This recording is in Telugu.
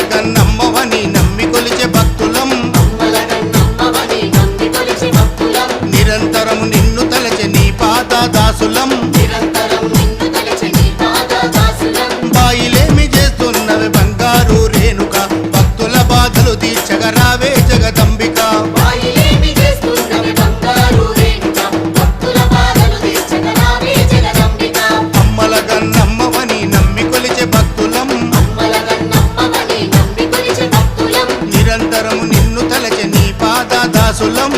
గన్నమ్మవని నమ్మి కొలిచే భక్తులం నిరంతరము నిన్ను తలచె నీ పాద దాసులం బాయిలేమి చేస్తున్నవి బంగారు రేణుక భక్తుల బాధలు తీర్చగరావే జగదంబిక అమ్మల గన్నమ్మవని నమ్మి కొలిచే భక్తులం నిరంతరము నిన్ను తలచె నీ పాద దాసులం